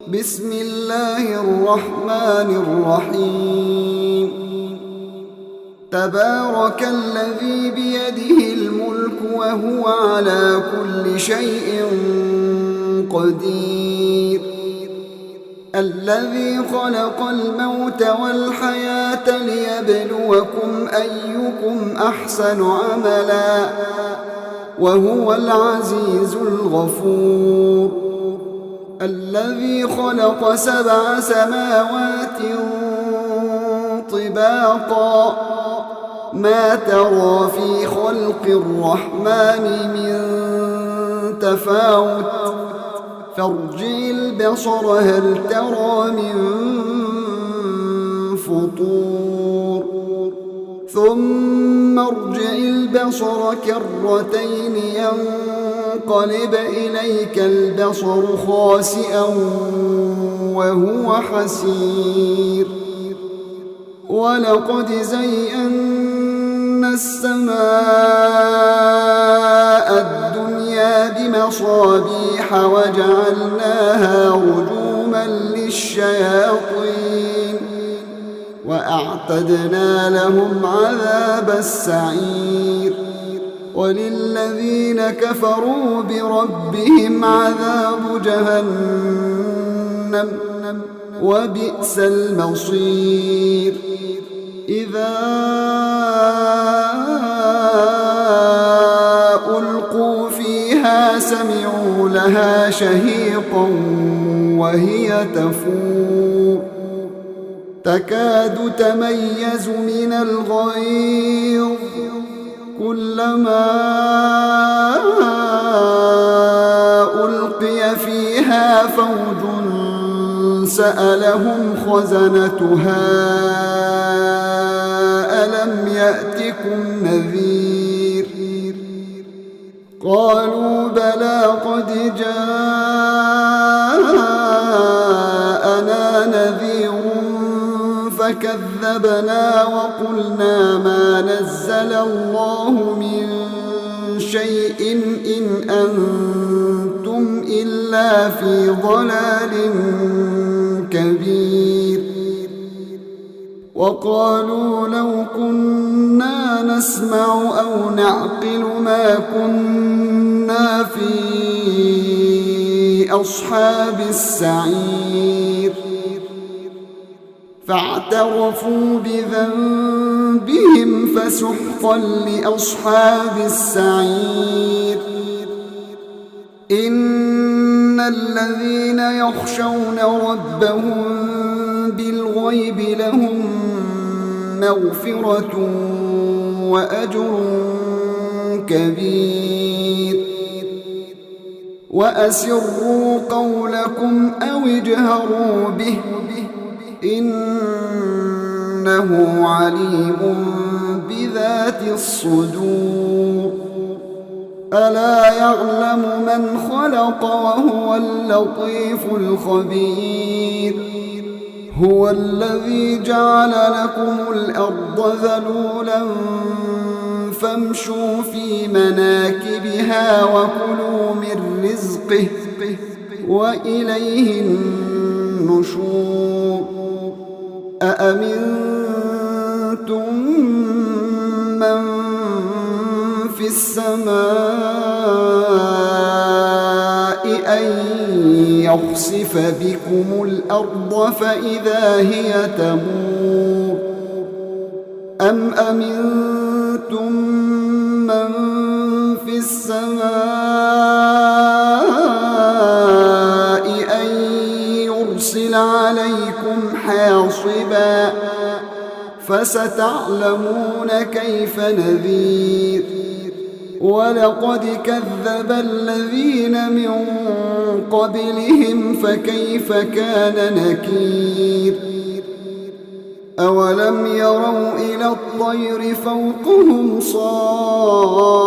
بسم الله الرحمن الرحيم تبارك الذي بيده الملك وهو على كل شيء قدير الذي خلق الموت والحياة ليبلوكم أيكم أحسن عملا وهو العزيز الغفور الذي خلق 7 سماوات طباقا ما ترى في خلق الرحمن من تفاوت فارجع البصر هل ترى من فطور ثم ارجع البصر كرتين ينقلب إليك البصر خاسئا وهو حسير ولقد زينا السماء الدنيا بمصابيح وجعلناها رجوما للشياطين وأعتدنا لهم عذاب السعير وللذين كفروا بربهم عذاب جهنم وبئس المصير إذا ألقوا فيها سمعوا لها شهيقا وهي تفور تكاد تميز من الغيظ كلما ألقي فيها فوج سألهم خزنتها ألم يأتكم نذير قالوا بلى قد جاءنا نذير فكذبنا وقلنا ما نزل الله من شيء إن أنتم إلا في ضلال كبير وقالوا لو كنا نسمع أو نعقل ما كنا في أصحاب السعير فاعترفوا بذنبهم فسحقا لأصحاب السعير إن الذين يخشون ربهم بالغيب لهم مغفرة وأجر كبير وأسروا قولكم أو اجهروا به إنه عليم بذات الصدور ألا يعلم من خلق وهو اللطيف الخبير هو الذي جعل لكم الأرض ذلولا فامشوا في مناكبها وكلوا من رزقه وإليه النشور أأمنتم من في السماء أن يخسف بكم الأرض فإذا هي تمور أم أمنتم من في السماء أن يرسل عليكم حاصبا فستعلمون كيف نذير ولقد كذب الذين من قبلهم فكيف كان نكير أولم يروا إلى الطير فوقهم صافات